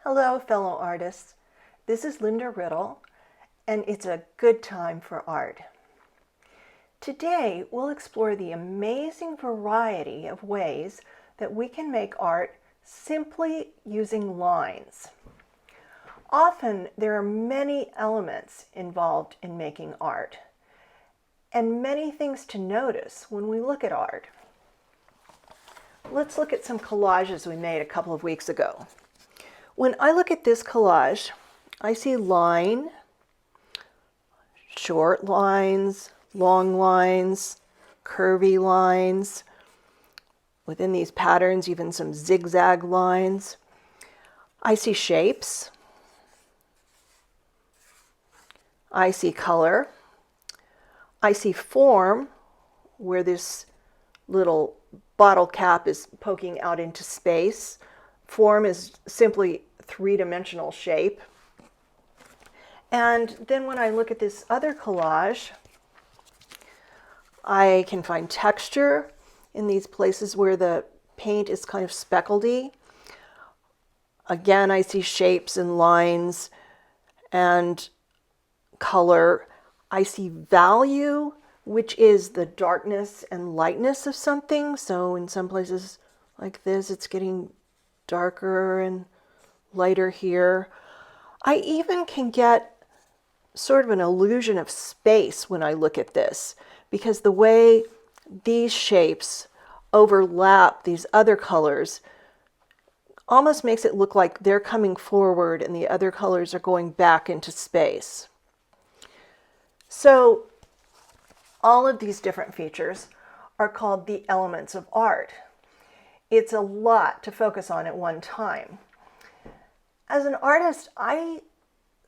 Hello, fellow artists. This is Linda Riddle, and it's a good time for art. Today, we'll explore the amazing variety of ways that we can make art simply using lines. Often, there are many elements involved in making art, and many things to notice when we look at art. Let's look at some collages we made a couple of weeks ago. When I look at this collage, I see line, short lines, long lines, curvy lines. Within these patterns, even some zigzag lines. I see shapes. I see color. I see form, where this little bottle cap is poking out into space. Form is simply three-dimensional shape. And then when I look at this other collage, I can find texture in these places where the paint is kind of speckledy. Again, I see shapes and lines and color. I see value, which is the darkness and lightness of something. So in some places like this, it's getting darker and lighter here. I even can get sort of an illusion of space when I look at this, because the way these shapes overlap these other colors almost makes it look like they're coming forward and the other colors are going back into space. So all of these different features are called the elements of art. It's a lot to focus on at one time. As an artist, I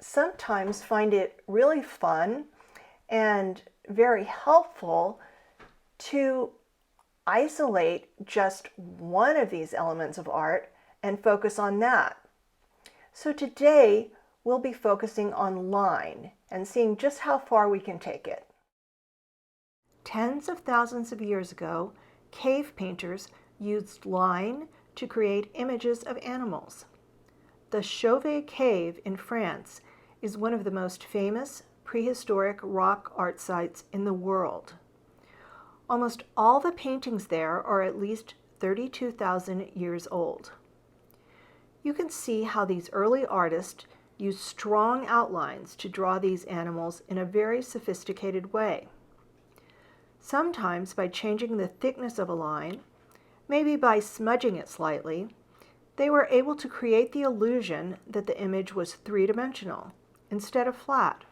sometimes find it really fun and very helpful to isolate just one of these elements of art and focus on that. So today, we'll be focusing on line and seeing just how far we can take it. Tens of thousands of years ago, cave painters used line to create images of animals. The Chauvet Cave in France is one of the most famous prehistoric rock art sites in the world. Almost all the paintings there are at least 32,000 years old. You can see how these early artists used strong outlines to draw these animals in a very sophisticated way. Sometimes by changing the thickness of a line, maybe by smudging it slightly, they were able to create the illusion that the image was three-dimensional instead of flat.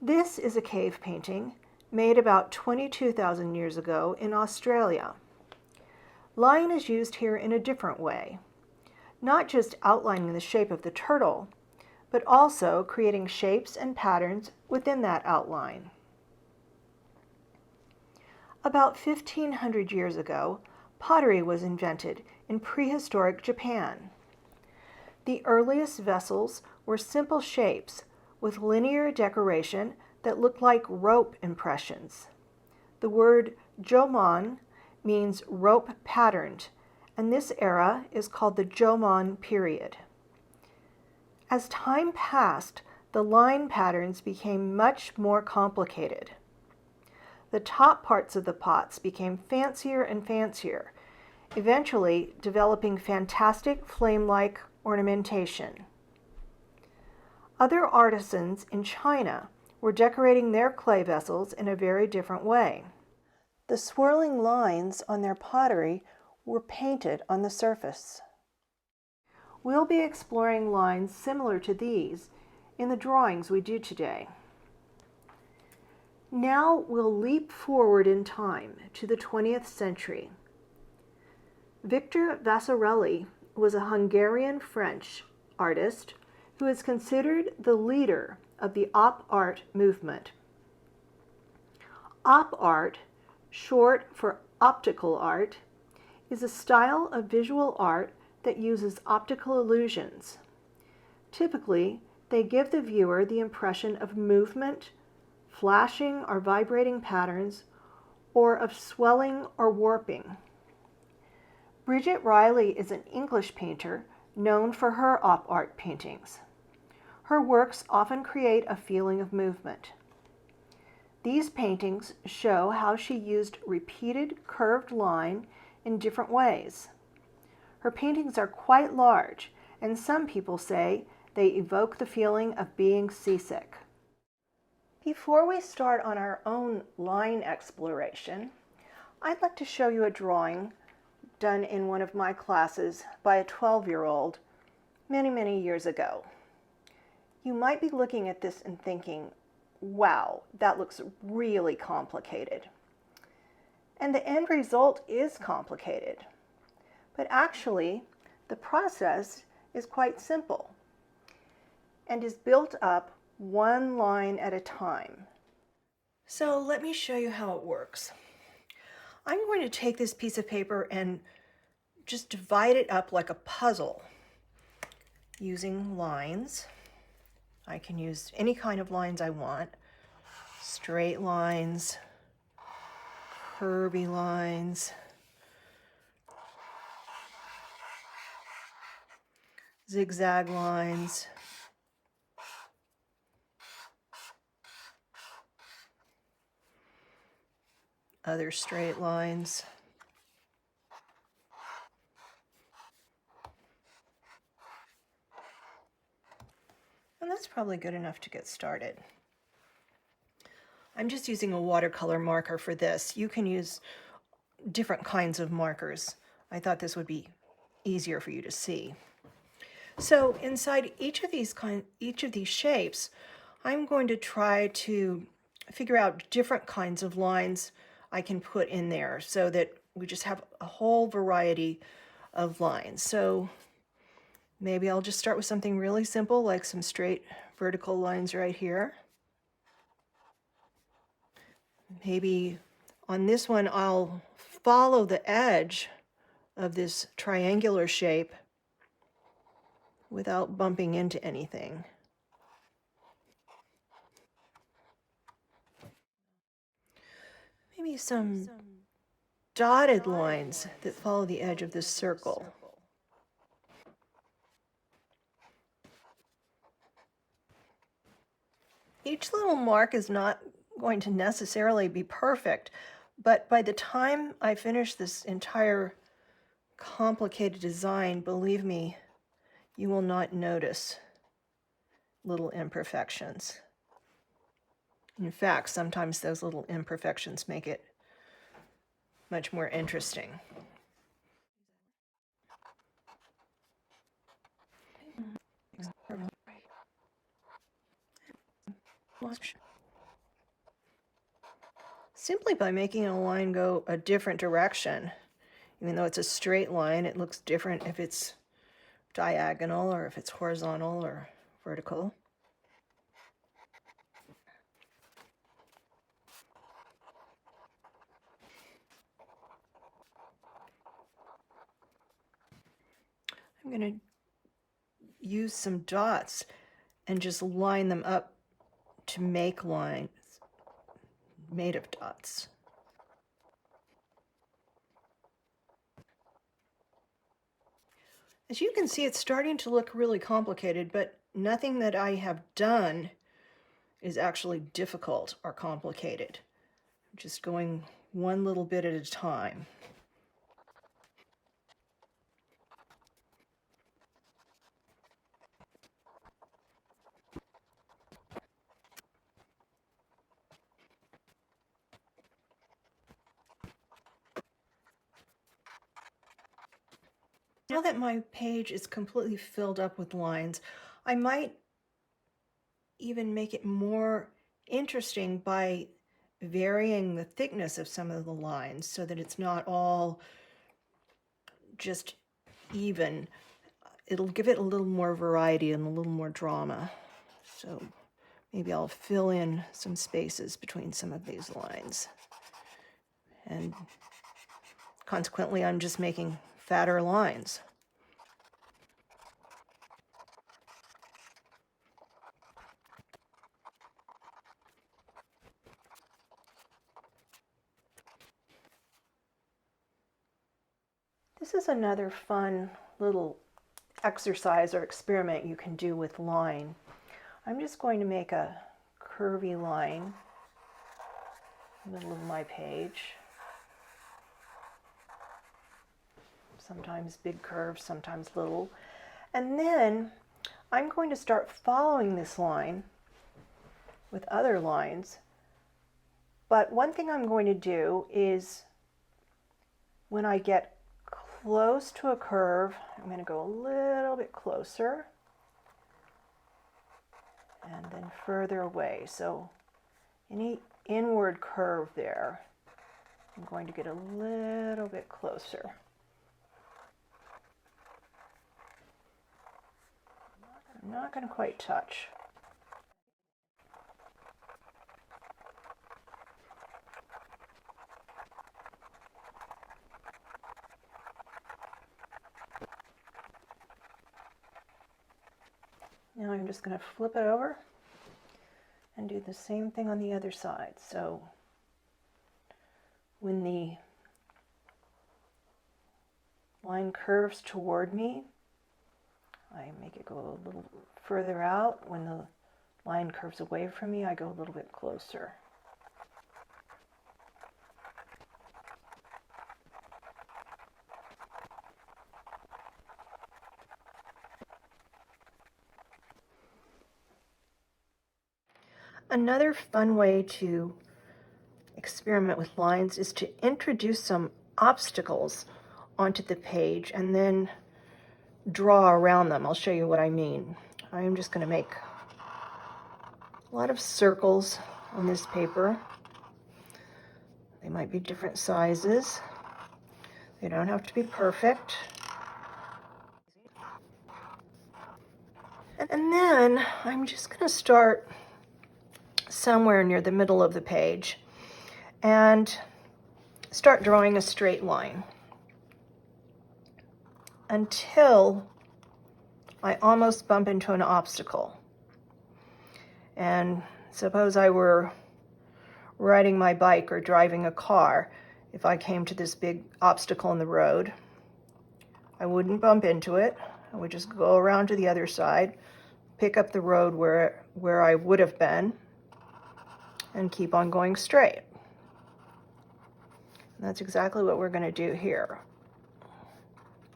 This is a cave painting made about 22,000 years ago in Australia. Line is used here in a different way, not just outlining the shape of the turtle, but also creating shapes and patterns within that outline. About 1,500 years ago, pottery was invented in prehistoric Japan. The earliest vessels were simple shapes with linear decoration that looked like rope impressions. The word jomon means rope patterned, and this era is called the Jomon period. As time passed, the line patterns became much more complicated. The top parts of the pots became fancier and fancier, eventually developing fantastic flame-like ornamentation. Other artisans in China were decorating their clay vessels in a very different way. The swirling lines on their pottery were painted on the surface. We'll be exploring lines similar to these in the drawings we do today. Now we'll leap forward in time to the 20th century. Victor Vasarely was a Hungarian-French artist who is considered the leader of the op art movement. Op art, short for optical art, is a style of visual art that uses optical illusions. Typically, they give the viewer the impression of movement, flashing or vibrating patterns, or of swelling or warping. Bridget Riley is an English painter known for her op art paintings. Her works often create a feeling of movement. These paintings show how she used repeated curved line in different ways. Her paintings are quite large, and some people say they evoke the feeling of being seasick. Before we start on our own line exploration, I'd like to show you a drawing done in one of my classes by a 12-year-old many, many years ago. You might be looking at this and thinking, wow, that looks really complicated. And the end result is complicated. But actually, the process is quite simple and is built up one line at a time. So let me show you how it works. I'm going to take this piece of paper and just divide it up like a puzzle using lines. I can use any kind of lines I want. Straight lines, curvy lines, zigzag lines, other straight lines. And that's probably good enough to get started. I'm just using a watercolor marker for this. You can use different kinds of markers. I thought this would be easier for you to see. So inside each of these shapes, I'm going to try to figure out different kinds of lines I can put in there so that we just have a whole variety of lines. So maybe I'll just start with something really simple, like some straight vertical lines right here. Maybe on this one, I'll follow the edge of this triangular shape without bumping into anything. Maybe some dotted lines that follow the edge of this circle. Each little mark is not going to necessarily be perfect, but by the time I finish this entire complicated design, believe me, you will not notice little imperfections. In fact, sometimes those little imperfections make it much more interesting. Simply by making a line go a different direction, even though it's a straight line, it looks different if it's diagonal or if it's horizontal or vertical. I'm going to use some dots and just line them up to make lines made of dots. As you can see, it's starting to look really complicated, but nothing that I have done is actually difficult or complicated. I'm just going one little bit at a time. Now that my page is completely filled up with lines, I might even make it more interesting by varying the thickness of some of the lines so that it's not all just even. It'll give it a little more variety and a little more drama. So maybe I'll fill in some spaces between some of these lines. And consequently, I'm just making fatter lines. This is another fun little exercise or experiment you can do with line. I'm just going to make a curvy line in the middle of my page. Sometimes big curves, sometimes little. And then I'm going to start following this line with other lines. But one thing I'm going to do is when I get close to a curve, I'm going to go a little bit closer and then further away. So any inward curve there, I'm going to get a little bit closer. I'm not going to quite touch. Now I'm just going to flip it over and do the same thing on the other side. So when the line curves toward me, I make it go a little further out. When the line curves away from me, I go a little bit closer. Another fun way to experiment with lines is to introduce some obstacles onto the page and then draw around them. I'll show you what I mean. I'm just going to make a lot of circles on this paper. They might be different sizes. They don't have to be perfect. And then I'm just going to start somewhere near the middle of the page and start drawing a straight line until I almost bump into an obstacle. And suppose I were riding my bike or driving a car. If I came to this big obstacle in the road, I wouldn't bump into it. I would just go around to the other side, pick up the road where I would have been, and keep on going straight. And that's exactly what we're going to do here.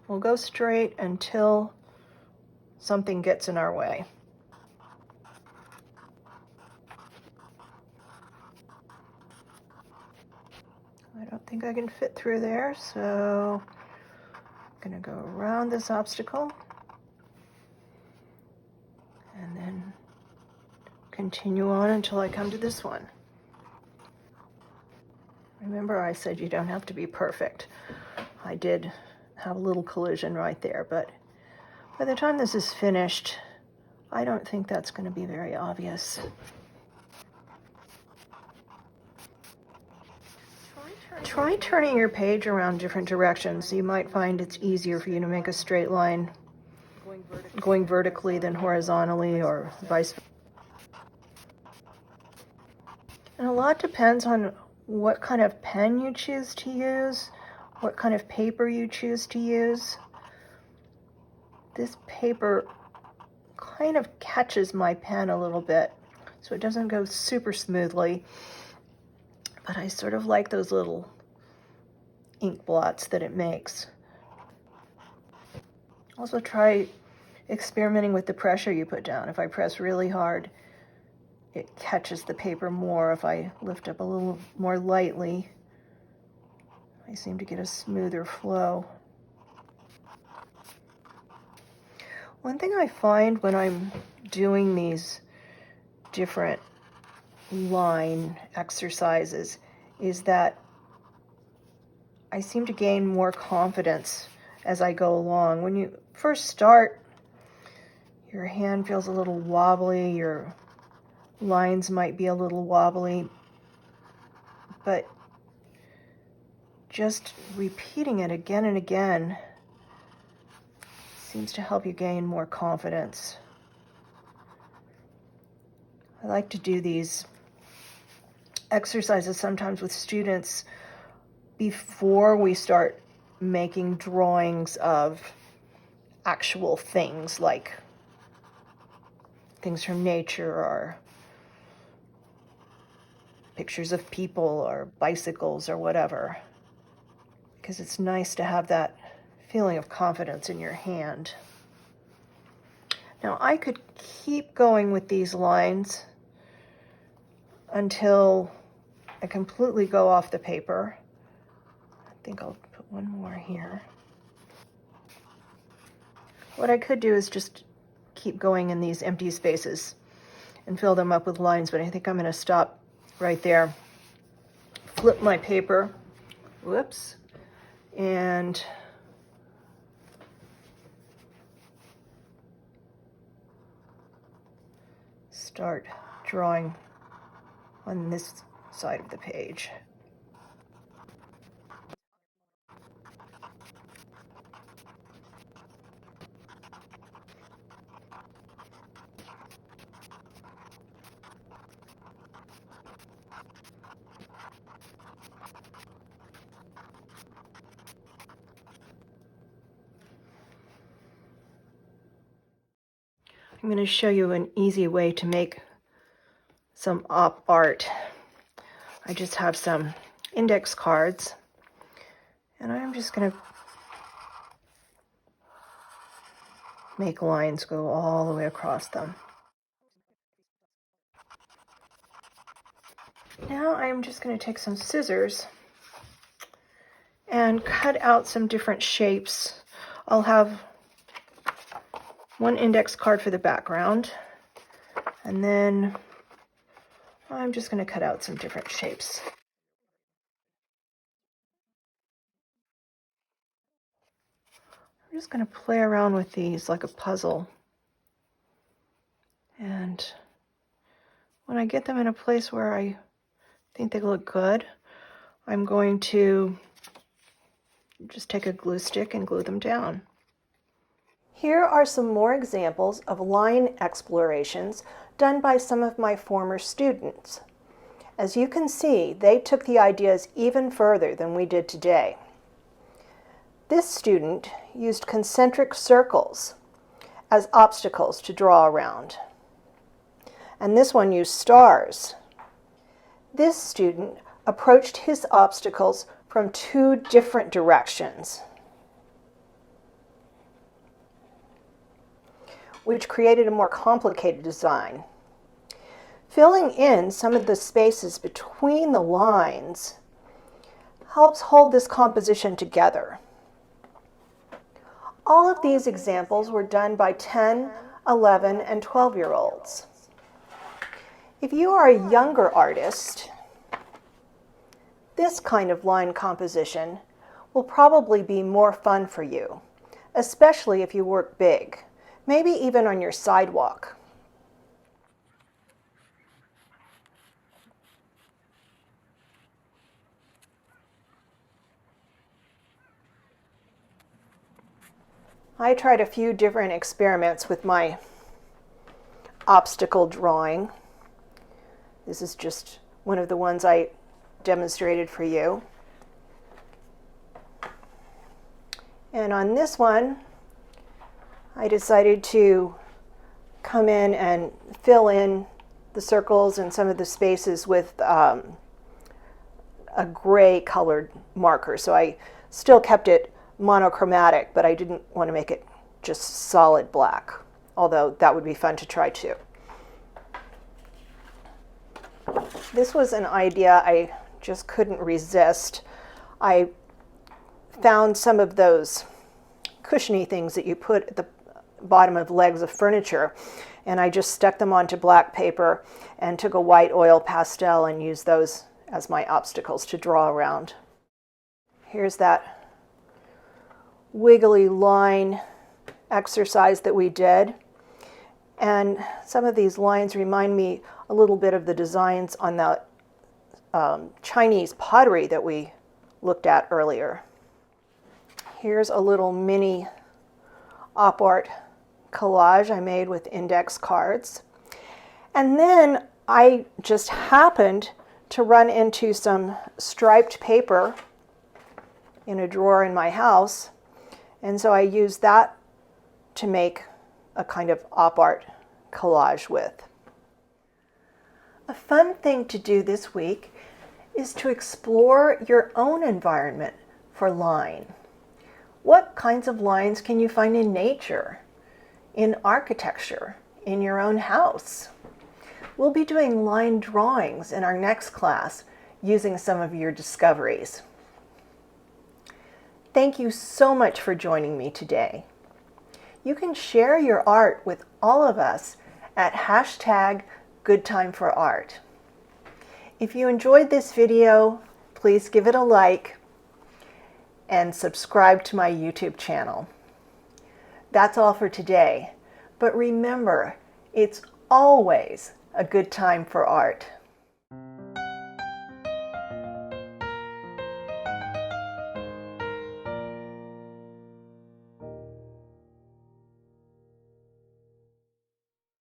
We'll go straight until something gets in our way. I don't think I can fit through there, so I'm going to go around this obstacle and then continue on until I come to this one. Remember, I said you don't have to be perfect. I did have a little collision right there, but by the time this is finished, I don't think that's going to be very obvious. Try turning your page around different directions. You might find it's easier for you to make a straight line going vertically than horizontally, or vice versa. And a lot depends on what kind of pen you choose to use, what kind of paper you choose to use. This paper kind of catches my pen a little bit, so it doesn't go super smoothly, but I sort of like those little ink blots that it makes. Also try experimenting with the pressure you put down. If I press really hard, it catches the paper more. If I lift up a little more lightly, I seem to get a smoother flow. One thing I find when I'm doing these different line exercises is that I seem to gain more confidence as I go along. When you first start, your hand feels a little wobbly, your lines might be a little wobbly, but just repeating it again and again seems to help you gain more confidence. I like to do these exercises sometimes with students before we start making drawings of actual things like things from nature or pictures of people or bicycles or whatever, because it's nice to have that feeling of confidence in your hand. Now I could keep going with these lines until I completely go off the paper. I think I'll put one more here. What I could do is just keep going in these empty spaces and fill them up with lines, but I think I'm going to stop right there. Flip my paper, whoops, and start drawing on this side of the page. I'm going to show you an easy way to make some op art. I just have some index cards, and I'm just going to make lines go all the way across them. Now I'm just going to take some scissors and cut out some different shapes. I'll have one index card for the background, and then I'm just going to cut out some different shapes. I'm just going to play around with these like a puzzle, and when I get them in a place where I think they look good, I'm going to just take a glue stick and glue them down. Here are some more examples of line explorations done by some of my former students. As you can see, they took the ideas even further than we did today. This student used concentric circles as obstacles to draw around. And this one used stars. This student approached his obstacles from two different directions, which created a more complicated design. Filling in some of the spaces between the lines helps hold this composition together. All of these examples were done by 10, 11, and 12-year-olds. If you are a younger artist, this kind of line composition will probably be more fun for you, especially if you work big, maybe even on your sidewalk. I tried a few different experiments with my obstacle drawing. This is just one of the ones I demonstrated for you. And on this one, I decided to come in and fill in the circles and some of the spaces with a gray colored marker. So I still kept it monochromatic, but I didn't want to make it just solid black, although that would be fun to try too. This was an idea I just couldn't resist. I found some of those cushiony things that you put at the bottom of legs of furniture, and I just stuck them onto black paper and took a white oil pastel and used those as my obstacles to draw around. Here's that wiggly line exercise that we did, and some of these lines remind me a little bit of the designs on the Chinese pottery that we looked at earlier. Here's a little mini op art collage I made with index cards, and then I just happened to run into some striped paper in a drawer in my house. And so I used that to make a kind of op art collage with. A fun thing to do this week is to explore your own environment for line. What kinds of lines can you find in nature, in architecture, in your own house? We'll be doing line drawings in our next class using some of your discoveries. Thank you so much for joining me today. You can share your art with all of us at #GoodTimeForArt. If you enjoyed this video, please give it a like and subscribe to my YouTube channel. That's all for today, but remember, it's always a good time for art.